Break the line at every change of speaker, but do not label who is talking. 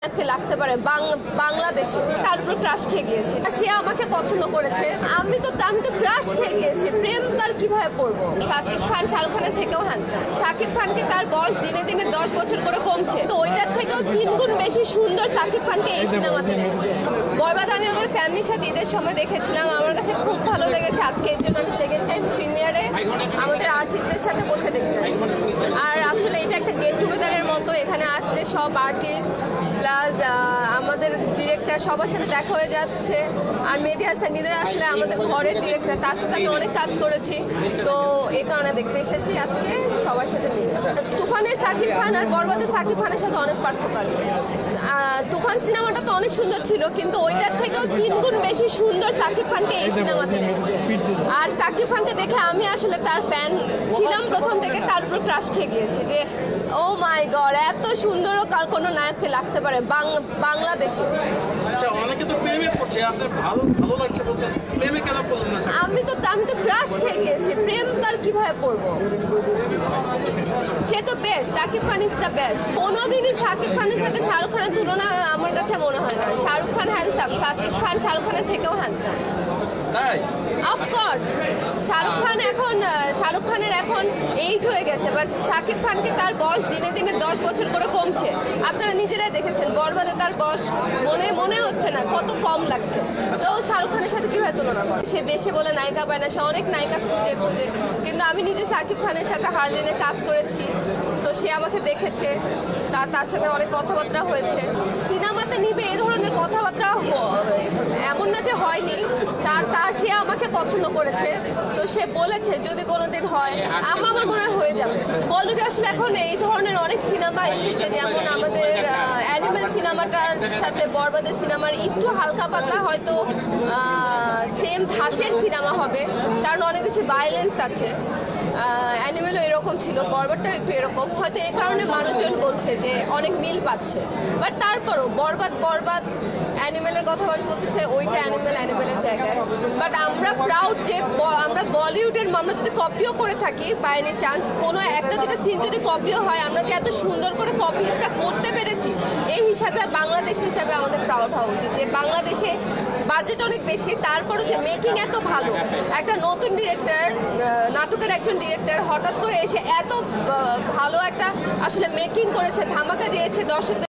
লাগতে পারে বাংলাদেশে তার উপর ক্রাশ খেয়ে গিয়েছে। সে আমাকে পছন্দ করেছে, আমি তো ক্রাশ খেয়ে গিয়েছি। প্রেম তার কিভাবে পড়বো? শাকিব খান শাহরুখ খানের থেকেও হ্যান্ডসাম। শাকিব খানকে তার বয়স দিনে দিনে 10 বছর করে কমছে, তো ওইটার থেকেও 3 গুণ বেশি সুন্দর শাকিব খানকে এই সিনেমাতে লেগেছে। বরবাদ আমি আমার ফ্যামিলির সাথে ঈদের সময় দেখেছিলাম, আমার কাছে খুব ভালো লেগেছে। আজকে এর জন্য আমি সেকেন্ড টাইম প্রিমিয়ারে আমাদের আর্টিস্টদের সাথে বসে দেখতে আসছি। আর আসলে এটা একটা গেট টুগেদারের মতো, এখানে আসলে সব আর্টিস্ট প্লাস আমাদের ডিরেক্টর সবার সাথে দেখা হয়ে যাচ্ছে। আর মেহেদী হাসান নিজে আসলে আমাদের ঘরের ডিরেক্টর, তার সাথে আমি অনেক কাজ করেছি, তো এই কারণে দেখতে এসেছি আজকে সবার সাথে মিলে। তুফানের শাকিব খান আর বরবাদের শাকিব খানের সাথে অনেক পার্থক্য আছে। তুফান সিনেমাটা তো অনেক সুন্দর ছিল, কিন্তু ওইটার থেকেও 3 গুণ বেশি সুন্দর শাকিব খানকে এই সিনেমাতে লেগেছে। আর শাকিব খানকে দেখে আমি আসলে তার ফ্যান ছিলাম প্রথম থেকে, তার উপর ক্রাশ খেয়ে গিয়েছি যে ও মাই গড, এত সুন্দরও কার কোনো নায়ককে লাগতে পারে বাংলাদেশে। আমি তো ক্রাশ খেয়ে গিয়েছি। প্রেম তার কিভাবে পড়বো? সে তো best, Shakib Khan is the best. কোনোদিনই শাকিব খানের সাথে শাহরুখ খানের তুলনা আমার কাছে মনে হয় না। শাহরুখ খান হ্যান্ডসাম, শাকিব খান শাহরুখ খানের থেকেও হ্যান্ডসাম। অফকোর্স শাহরুখ খানের এখন এইজ হয়ে গেছে, বাট শাকিব খানকে তার বয়স দিনে দিনে 10 বছর করে কমছে। আপনারা নিজেরাই দেখেছেন বরবাদে তার বয়স মনে হচ্ছে না, কত কম লাগছে। তো শাহরুখ খানের সাথে কিভাবে তুলনা করে? সে দেশে বলে নায়িকা পায় না, সে অনেক নায়িকা খুঁজে, কিন্তু আমি নিজে শাকিব খানের সাথে হারলিনে কাজ করেছি, সো সে আমাকে দেখেছে, তার সাথে অনেক কথাবার্তা হয়েছে। সিনেমাতে নিবে এই ধরনের কথাবার্তা এমন না যে হয়নি, সে আমাকে পছন্দ করেছে, তো সে বলেছে যদি কোনোদিন হয় আমার মনে হয় হয়ে যাবে। বলিউডে আসলে এখন এই ধরনের অনেক সিনেমা এসেছে, যেমন আমাদের অ্যানিমেল সিনেমাটার সাথে বরবাদের সিনেমার একটু হালকা পাতলা হয়তো সেম ধাঁচের সিনেমা হবে, কারণ অনেক কিছু ভায়োলেন্স আছে। অ্যানিমেলও এরকম ছিল, বরবাদটাও একটু এরকম, হয়তো এই কারণে মানুষজন বলছে যে অনেক মিল পাচ্ছে। বাট তারপরও বরবাদ অ্যানিমেলের কথা মানুষ বলতেছে ওইটা অ্যানিমেলের জায়গায়। বাট আমরা প্রাউড যে আমরা বলিউডের, আমরা যদি কপিও করে থাকি বাই এনি চান্স, কোনো একটা দুটো সিন যদি কপিও হয়, আমরা যে এত সুন্দর করে কপিটা করতে পেরেছি, এই হিসাবে বাংলাদেশ হিসাবে আমাদের প্রাউড হওয়া উচিত যে বাংলাদেশে বাজেট অনেক বেশি, তারপরও যে মেকিং এত ভালো। একটা নতুন ডিরেক্টর, নাটকের একজন ডিরেক্টর হঠাৎ করে এসে এত ভালো একটা আসলে মেকিং করেছে, ধামাকা দিয়েছে দর্শকদের।